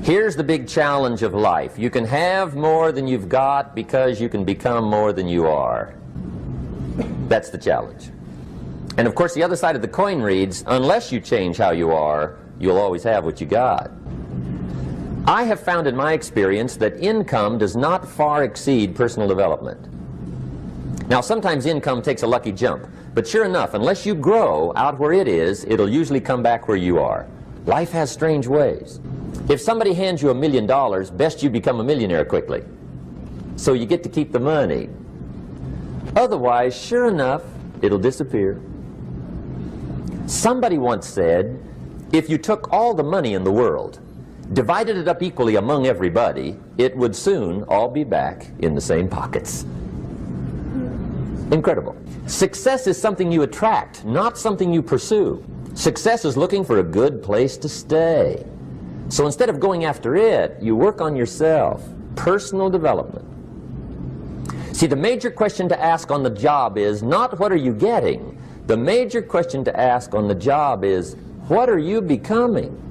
Here's the big challenge of life. You can have more than you've got because you can become more than you are. That's the challenge. And of course the other side of the coin reads, unless you change how you are, you'll always have what you got. I have found in my experience that income does not far exceed personal development. Now sometimes income takes a lucky jump, but sure enough, unless you grow out where it is, it'll usually come back where you are. Life has strange ways. If somebody hands you $1 million, best you become a millionaire quickly, so you get to keep the money. Otherwise, sure enough, it'll disappear. Somebody once said, if you took all the money in the world, divided it up equally among everybody, it would soon all be back in the same pockets. Incredible. Success is something you attract, not something you pursue. Success is looking for a good place to stay. So instead of going after it, you work on yourself. Personal development. See, the major question to ask on the job is not what are you getting. The major question to ask on the job is what are you becoming?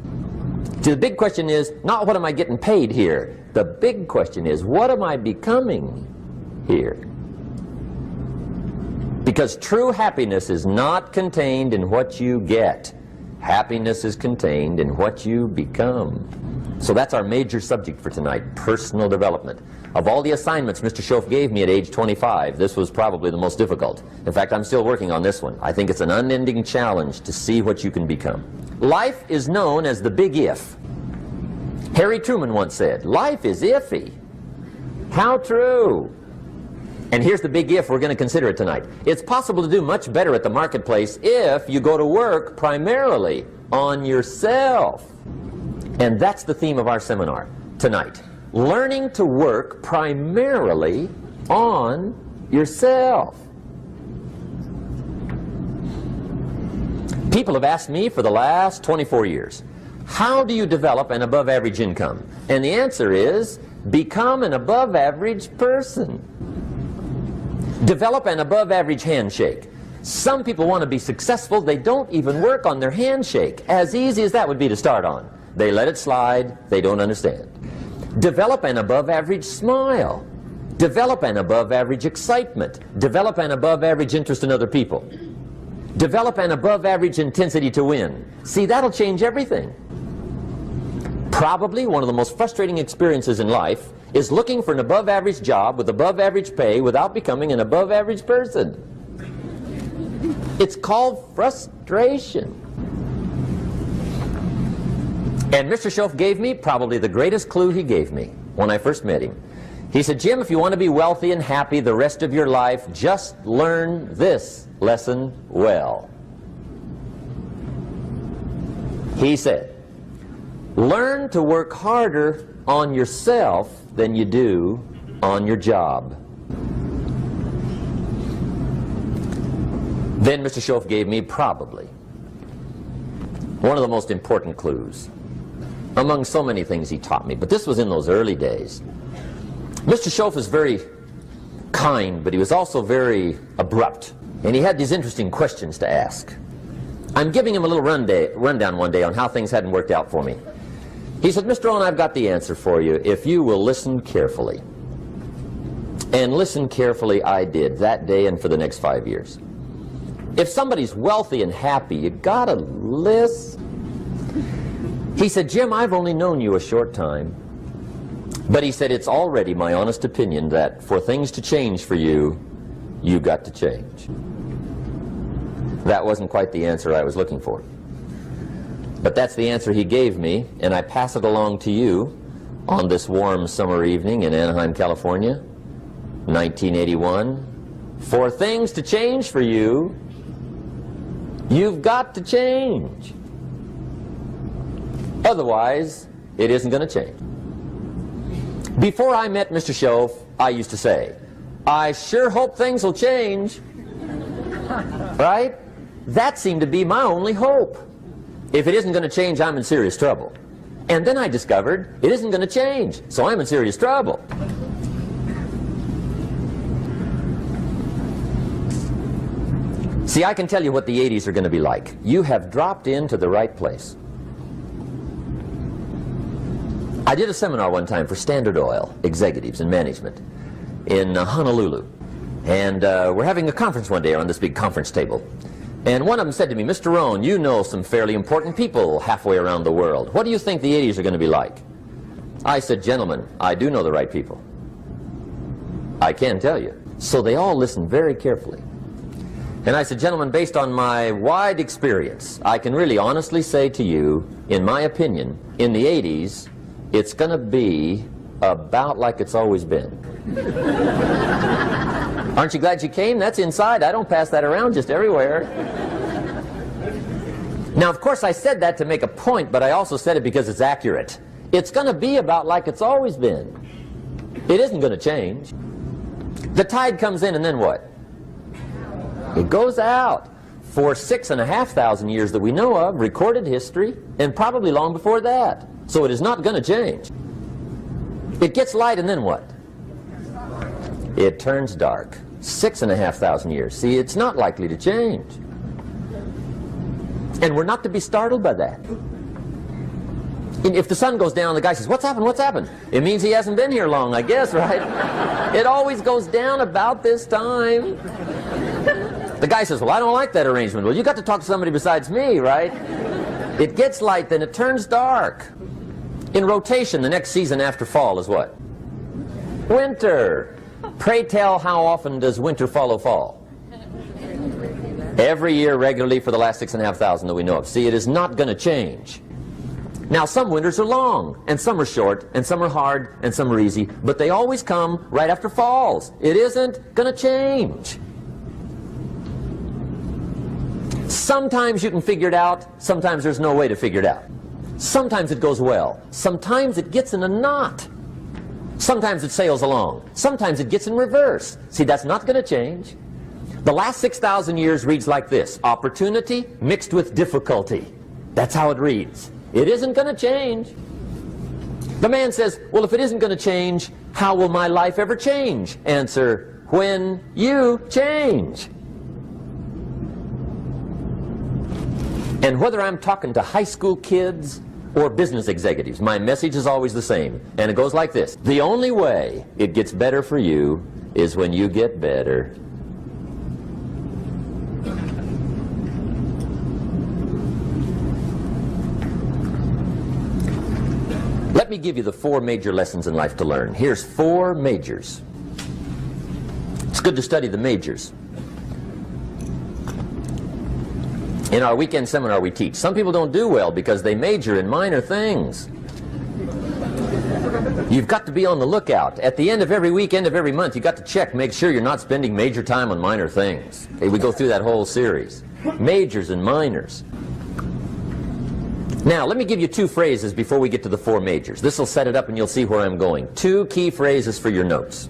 See, the big question is not what am I getting paid here. The big question is what am I becoming here? Because true happiness is not contained in what you get. Happiness is contained in what you become. So that's our major subject for tonight, personal development. Of all the assignments Mr. Schoaf gave me at age 25, this was probably the most difficult. In fact, I'm still working on this one. I think it's an unending challenge to see what you can become. Life is known as the big if. Harry Truman once said, life is iffy. How true. And here's the big if we're going to consider it tonight. It's possible to do much better at the marketplace if you go to work primarily on yourself. And that's the theme of our seminar tonight. Learning to work primarily on yourself. People have asked me for the last 24 years, how do you develop an above average income? And the answer is, become an above average person. Develop an above average handshake. Some people want to be successful, they don't even work on their handshake. As easy as that would be to start on. They let it slide, they don't understand. Develop an above average smile. Develop an above average excitement. Develop an above average interest in other people. Develop an above average intensity to win. See, that'll change everything. Probably one of the most frustrating experiences in life is looking for an above average job with above average pay without becoming an above average person. It's called frustration. And Mr. Schoaf gave me probably the greatest clue he gave me when I first met him. He said, Jim, if you want to be wealthy and happy the rest of your life, just learn this lesson well. He said, learn to work harder on yourself than you do on your job. Then Mr. Schoaf gave me probably one of the most important clues among so many things he taught me, but this was in those early days. Mr. Schoaf was very kind, but he was also very abrupt, and he had these interesting questions to ask. I'm giving him a little rundown one day on how things hadn't worked out for me. He said, Mr. Rohn, I've got the answer for you if you will listen carefully. And listen carefully I did that day and for the next 5 years. If somebody's wealthy and happy, you gotta listen. He said, Jim, I've only known you a short time, but he said, it's already my honest opinion that for things to change for you, you've got to change. That wasn't quite the answer I was looking for. But that's the answer he gave me, and I pass it along to you on this warm summer evening in Anaheim, California, 1981. For things to change for you, you've got to change. Otherwise, it isn't going to change. Before I met Mr. Schoaf, I used to say, I sure hope things will change. Right? That seemed to be my only hope. If it isn't going to change, I'm in serious trouble. And then I discovered it isn't going to change, so I'm in serious trouble. See, I can tell you what the 80s are going to be like. You have dropped into the right place. I did a seminar one time for Standard Oil executives and management in Honolulu. And we're having a conference one day on this big conference table. And one of them said to me, "Mr. Rohn, you know some fairly important people halfway around the world. What do you think the 80s are going to be like?" I said, "Gentlemen, I do know the right people. I can tell you." So they all listened very carefully. And I said, "Gentlemen, based on my wide experience, I can really honestly say to you, in my opinion, in the 80s, it's going to be about like it's always been." Aren't you glad you came? That's inside. I don't pass that around just everywhere. Now, of course, I said that to make a point, but I also said it because it's accurate. It's going to be about like it's always been. It isn't going to change. The tide comes in, and then what? It goes out. For 6,500 years that we know of, recorded history, and probably long before that. So it is not going to change. It gets light, and then what? It turns dark. 6,500 years. See, it's not likely to change. And we're not to be startled by that. And if the sun goes down, the guy says, "What's happened? What's happened?" It means he hasn't been here long, I guess, right? It always goes down about this time. The guy says, "Well, I don't like that arrangement." Well, you got to talk to somebody besides me, right? It gets light, then it turns dark. In rotation, the next season after fall is what? Winter. Pray tell, how often does winter follow fall? Every year regularly for the last 6,500 that we know of. See, it is not going to change. Now, some winters are long, and some are short, and some are hard, and some are easy, but they always come right after falls. It isn't going to change. Sometimes you can figure it out, sometimes there's no way to figure it out. Sometimes it goes well, sometimes it gets in a knot. Sometimes it sails along, sometimes it gets in reverse. See, that's not going to change. The last 6,000 years reads like this: opportunity mixed with difficulty. That's how it reads. It isn't going to change. The man says, "Well, if it isn't going to change, how will my life ever change?" Answer, when you change. And whether I'm talking to high school kids or business executives, my message is always the same. And it goes like this: the only way it gets better for you is when you get better. Let me give you the 4 major lessons in life to learn. Here's 4 majors. It's good to study the majors. In our weekend seminar we teach, some people don't do well because they major in minor things. You've got to be on the lookout. At the end of every week, end of every month, you've got to check, make sure you're not spending major time on minor things. Okay, we go through that whole series. Majors and minors. Now, let me give you 2 phrases before we get to the 4 majors. This will set it up and you'll see where I'm going. 2 key phrases for your notes.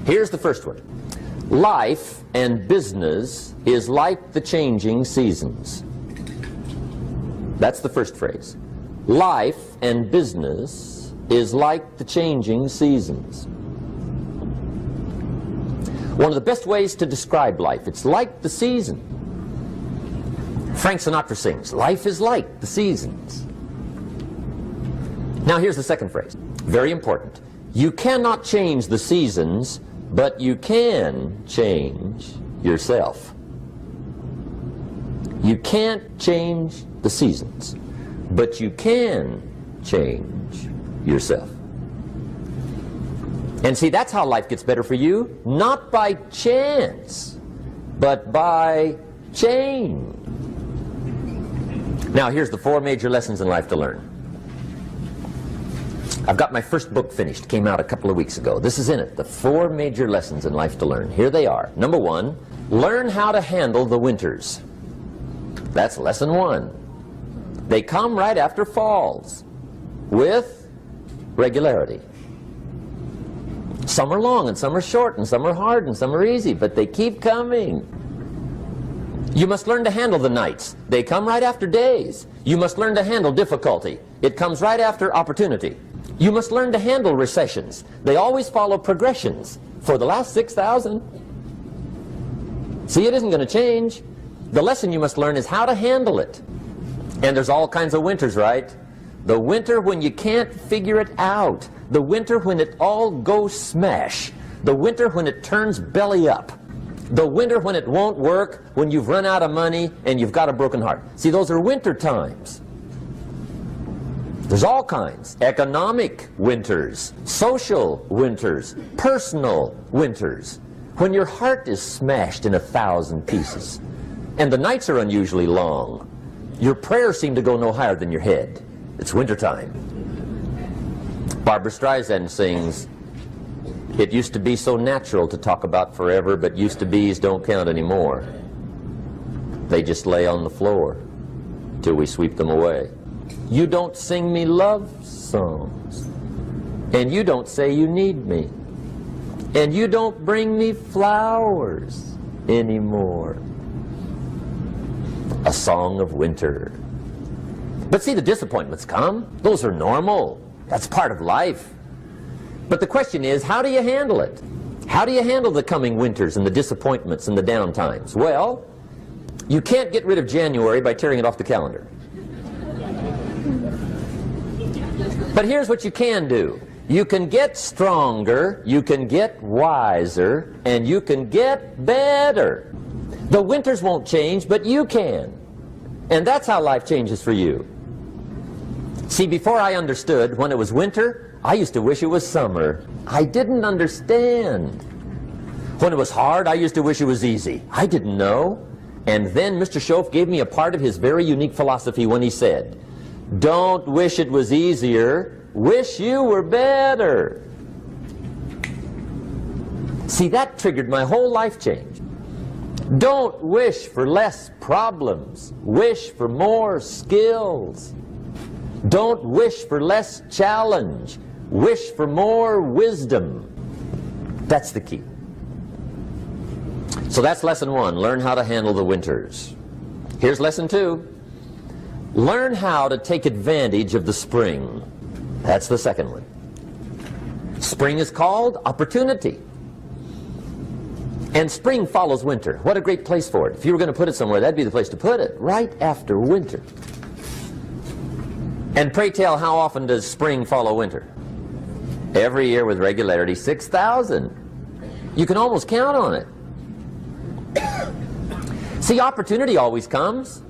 Here's the first one. Life and business is like the changing seasons. That's the first phrase. Life and business is like the changing seasons. One of the best ways to describe life, it's like the season. Frank Sinatra sings, "Life is like the seasons." Now here's the second phrase, very important. You cannot change the seasons, but you can change yourself. You can't change the seasons, but you can change yourself. And see, that's how life gets better for you, not by chance, but by change. Now, here's the 4 major lessons in life to learn. I've got my first book finished, came out a couple of weeks ago. This is in it, the 4 major lessons in life to learn. Here they are. Number 1, learn how to handle the winters. That's lesson 1. They come right after falls, with regularity. Some are long, and some are short, and some are hard, and some are easy, but they keep coming. You must learn to handle the nights. They come right after days. You must learn to handle difficulty. It comes right after opportunity. You must learn to handle recessions. They always follow progressions for the last 6,000. See, it isn't going to change. The lesson you must learn is how to handle it. And there's all kinds of winters, right? The winter when you can't figure it out. The winter when it all goes smash. The winter when it turns belly up. The winter when it won't work, when you've run out of money and you've got a broken heart. See, those are winter times. There's all kinds. Economic winters, social winters, personal winters. When your heart is smashed in 1,000 pieces and the nights are unusually long, your prayers seem to go no higher than your head. It's wintertime. Barbara Streisand sings, "It used to be so natural to talk about forever, but used to be's don't count anymore. They just lay on the floor till we sweep them away. You don't sing me love songs, and you don't say you need me, and you don't bring me flowers anymore." A song of winter. But see, the disappointments come. Those are normal. That's part of life. But the question is, how do you handle it? How do you handle the coming winters and the disappointments and the down times? Well, you can't get rid of January by tearing it off the calendar. But here's what you can do. You can get stronger, you can get wiser, and you can get better. The winters won't change, but you can. And that's how life changes for you. See, before I understood, when it was winter, I used to wish it was summer. I didn't understand. When it was hard, I used to wish it was easy. I didn't know. And then Mr. Schoaf gave me a part of his very unique philosophy when he said, "Don't wish it was easier, wish you were better." See, that triggered my whole life change. Don't wish for less problems, wish for more skills. Don't wish for less challenge, wish for more wisdom. That's the key. So that's lesson 1, learn how to handle the winters. Here's lesson 2, learn how to take advantage of the spring. That's the second one. Spring is called opportunity. And spring follows winter. What a great place for it. If you were going to put it somewhere, that'd be the place to put it, right after winter. And pray tell, how often does spring follow winter? Every year with regularity, 6,000. You can almost count on it. See, opportunity always comes.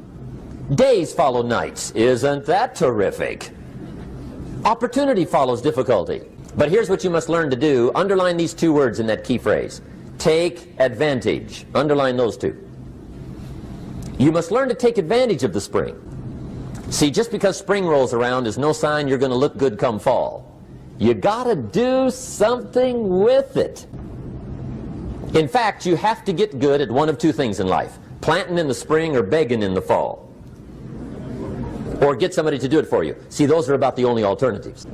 Days follow nights. Isn't that terrific? Opportunity follows difficulty. But here's what you must learn to do. Underline these 2 words in that key phrase. Take advantage. Underline those 2. You must learn to take advantage of the spring. See, just because spring rolls around is no sign you're going to look good come fall. You got to do something with it. In fact, you have to get good at one of 2 things in life. Planting in the spring or begging in the fall. Or get somebody to do it for you. See, those are about the only alternatives.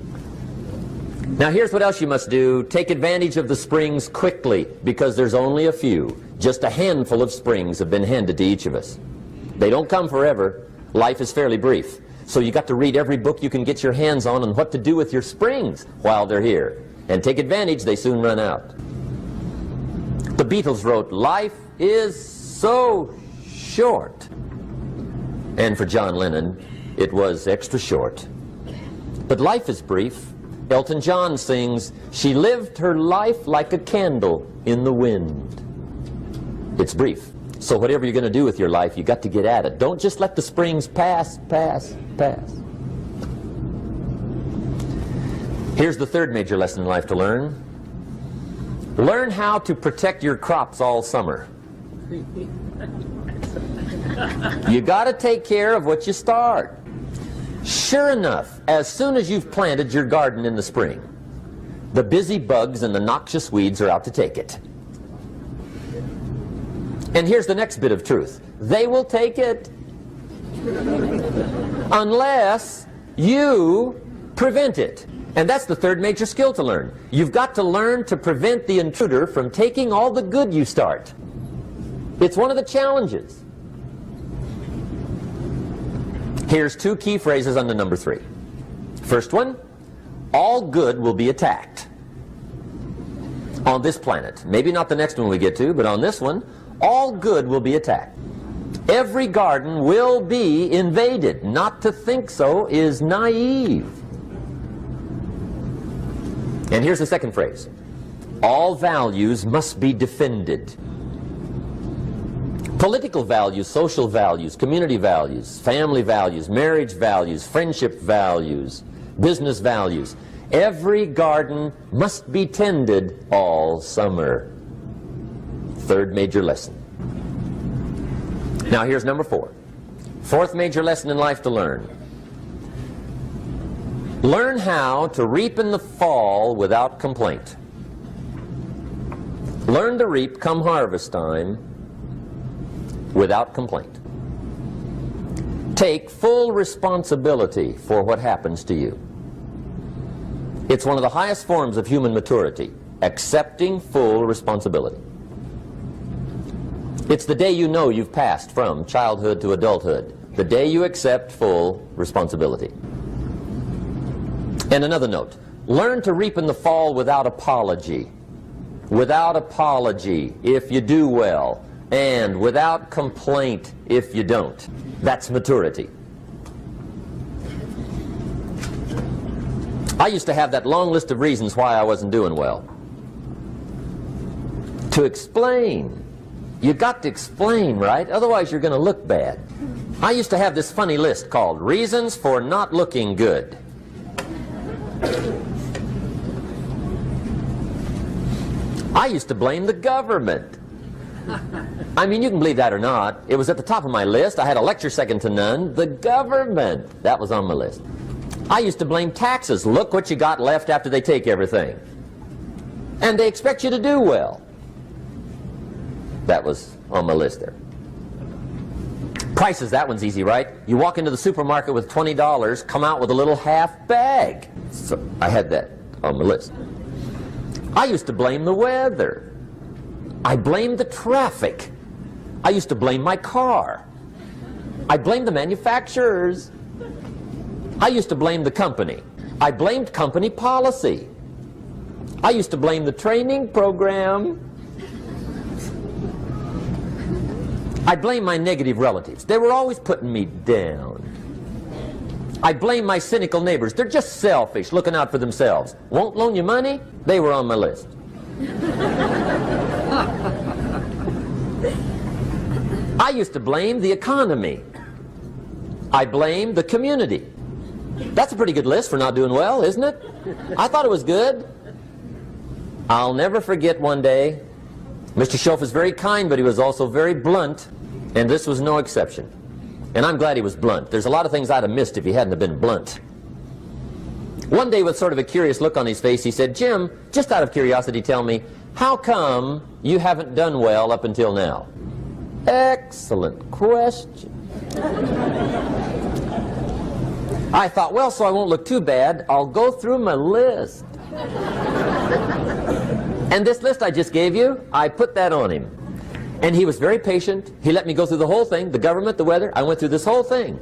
Now here's what else you must do. Take advantage of the springs quickly, because there's only a few. Just a handful of springs have been handed to each of us. They don't come forever. Life is fairly brief. So you got to read every book you can get your hands on what to do with your springs while they're here. And take advantage, they soon run out. The Beatles wrote, "Life is so short." And for John Lennon, it was extra short. But life is brief. Elton John sings, "She lived her life like a candle in the wind." It's brief. So whatever you're going to do with your life, you got to get at it. Don't just let the springs pass. Here's the third major lesson in life to learn. Learn how to protect your crops all summer. You got to take care of what you start. Sure enough, as soon as you've planted your garden in the spring, the busy bugs and the noxious weeds are out to take it. And here's the next bit of truth. They will take it unless you prevent it. And that's the third major skill to learn. You've got to learn to prevent the intruder from taking all the good you start. It's one of the challenges. Here's 2 key phrases under number 3. First one, all good will be attacked. On this planet. Maybe not the next one we get to, but on this one, all good will be attacked. Every garden will be invaded. Not to think so is naive. And here's the second phrase. All values must be defended. Political values, social values, community values, family values, marriage values, friendship values, business values. Every garden must be tended all summer. Third major lesson. Now here's number 4. Fourth major lesson in life to learn. Learn how to reap in the fall without complaint. Learn to reap come harvest time without complaint. Take full responsibility for what happens to you. It's one of the highest forms of human maturity, accepting full responsibility. It's the day you know you've passed from childhood to adulthood, the day you accept full responsibility. And another note, learn to reap in the fall without apology. Without apology if you do well, and without complaint if you don't. That's maturity. I used to have that long list of reasons why I wasn't doing well. To explain. You got to explain, right? Otherwise you're going to look bad. I used to have this funny list called Reasons for Not Looking Good. I used to blame the government. I mean, you can believe that or not. It was at the top of my list. I had a lecture second to none. The government. That was on my list. I used to blame taxes. Look what you got left after they take everything. And they expect you to do well. That was on my list there. Prices, that one's easy, right? You walk into the supermarket with $20, come out with a little half bag. So I had that on my list. I used to blame the weather. I blamed the traffic. I used to blame my car. I blamed the manufacturers. I used to blame the company. I blamed company policy. I used to blame the training program. I blame my negative relatives. They were always putting me down. I blame my cynical neighbors. They're just selfish, looking out for themselves. Won't loan you money? They were on my list. I used to blame the economy. I blamed the community. That's a pretty good list for not doing well, isn't it? I thought it was good. I'll never forget one day, Mr. Schoaf was very kind, but he was also very blunt, and this was no exception. And I'm glad he was blunt. There's a lot of things I'd have missed if he hadn't have been blunt. One day, with sort of a curious look on his face, he said, "Jim, just out of curiosity, tell me, how come you haven't done well up until now?" Excellent question. I thought, well, so I won't look too bad, I'll go through my list. And this list I just gave you, I put that on him. And he was very patient. He let me go through the whole thing, the government, the weather. I went through this whole thing.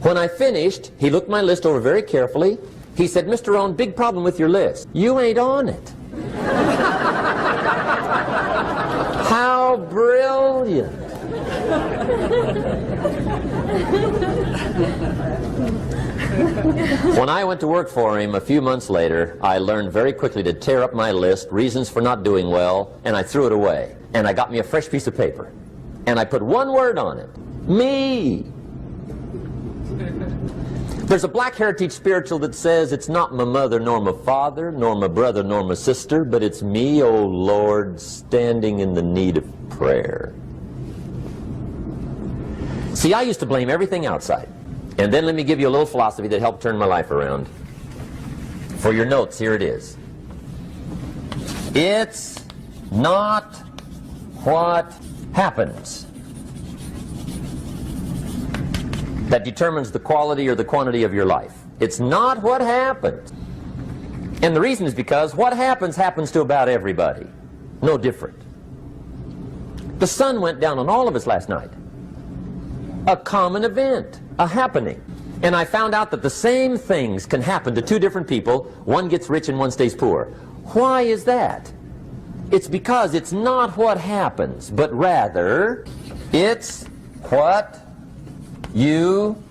When I finished, he looked my list over very carefully. He said, "Mr. Rohn, big problem with your list. You ain't on it." How brilliant. When I went to work for him a few months later, I learned very quickly to tear up my list, reasons for not doing well, and I threw it away. And I got me a fresh piece of paper. And I put one word on it. Me. There's a Black Heritage spiritual that says, "It's not my mother nor my father, nor my brother nor my sister, but it's me, O Lord, standing in the need of prayer." See, I used to blame everything outside. And then let me give you a little philosophy that helped turn my life around. For your notes, here it is. It's not what happens that determines the quality or the quantity of your life. It's not what happens. And the reason is because what happens happens to about everybody. No different. The sun went down on all of us last night. A common event, a happening. And I found out that the same things can happen to two different people. One gets rich and one stays poor. Why is that? It's because it's not what happens, but rather it's what you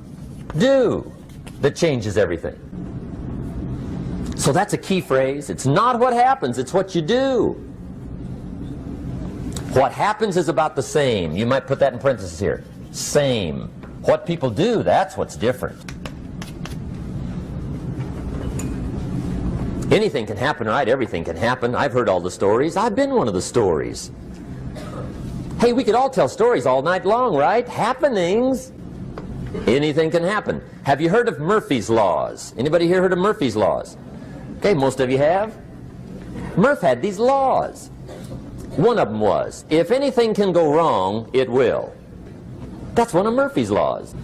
do that changes everything. So that's a key phrase. It's not what happens, it's what you do. What happens is about the same. You might put that in parentheses here. Same. What people do, that's what's different. Anything can happen, right? Everything can happen. I've heard all the stories. I've been one of the stories. Hey, we could all tell stories all night long, right? Happenings. Anything can happen. Have you heard of Murphy's Laws? Anybody here heard of Murphy's Laws? Okay, most of you have. Murph had these laws. One of them was, if anything can go wrong, it will. That's one of Murphy's laws.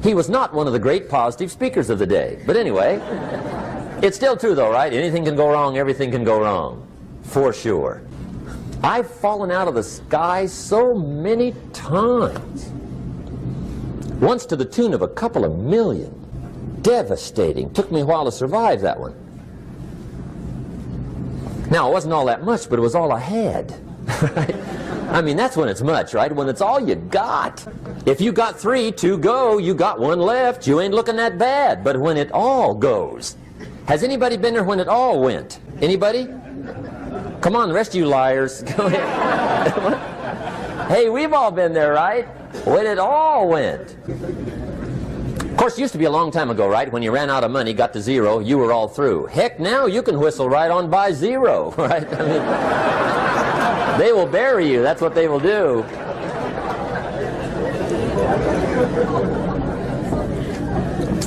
He was not one of the great positive speakers of the day. But anyway, it's still true though, right? Anything can go wrong, everything can go wrong. For sure. I've fallen out of the sky so many times. Once to the tune of a couple of million. Devastating. Took me a while to survive that one. Now, it wasn't all that much, but it was all I had. Right? I mean, that's when it's much, right? When it's all you got. If you got 3, 2 go, you got 1 left, you ain't looking that bad. But when it all goes. Has anybody been there when it all went? Anybody? Come on, the rest of you liars. Go ahead. Hey, we've all been there, right? When it all went. Of course, it used to be a long time ago, right? When you ran out of money, got to 0, you were all through. Heck, now you can whistle right on by 0, right? I mean, they will bury you. That's what they will do.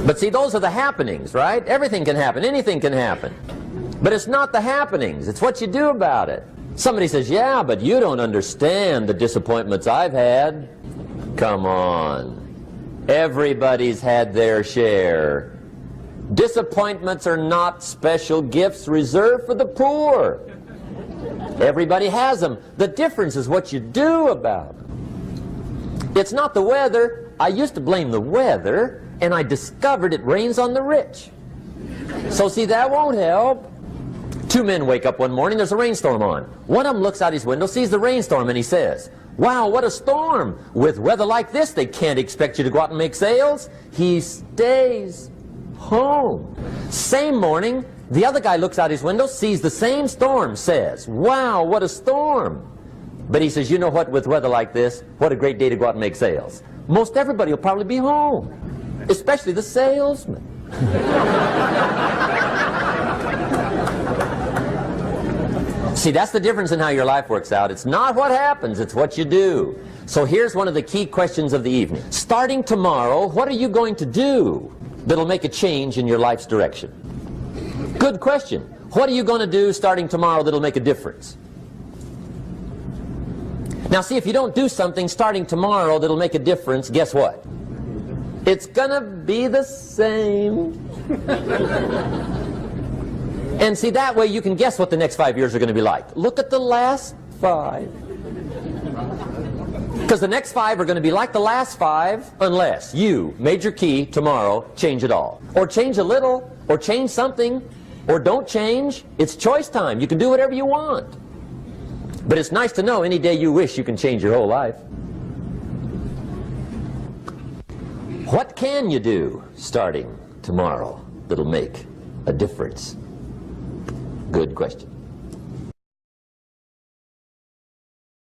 But see, those are the happenings, right? Everything can happen. Anything can happen. But it's not the happenings. It's what you do about it. Somebody says, yeah, but you don't understand the disappointments I've had. Come on. Everybody's had their share. Disappointments are not special gifts reserved for the poor. Everybody has them. The difference is what you do about them. It's not the weather. I used to blame the weather, and I discovered it rains on the rich. So see, that won't help. 2 men wake up one morning, there's a rainstorm on. One of them looks out his window, sees the rainstorm, and he says, wow, what a storm. With weather like this, they can't expect you to go out and make sales. He stays home. Same morning, the other guy looks out his window, sees the same storm, says, wow, what a storm. But he says, you know what, with weather like this, what a great day to go out and make sales. Most everybody will probably be home, especially the salesman. See, that's the difference in how your life works out. It's not what happens, it's what you do. So here's one of the key questions of the evening. Starting tomorrow, what are you going to do that'll make a change in your life's direction? Good question. What are you going to do starting tomorrow that'll make a difference? Now see, if you don't do something starting tomorrow that'll make a difference, guess what? It's gonna be the same. And see, that way you can guess what the next 5 years are going to be like. Look at the last 5. Because the next 5 are going to be like the last 5 unless you, major key, tomorrow, change it all. Or change a little, or change something, or don't change. It's choice time. You can do whatever you want. But it's nice to know any day you wish you can change your whole life. What can you do starting tomorrow that'll make a difference? Good question.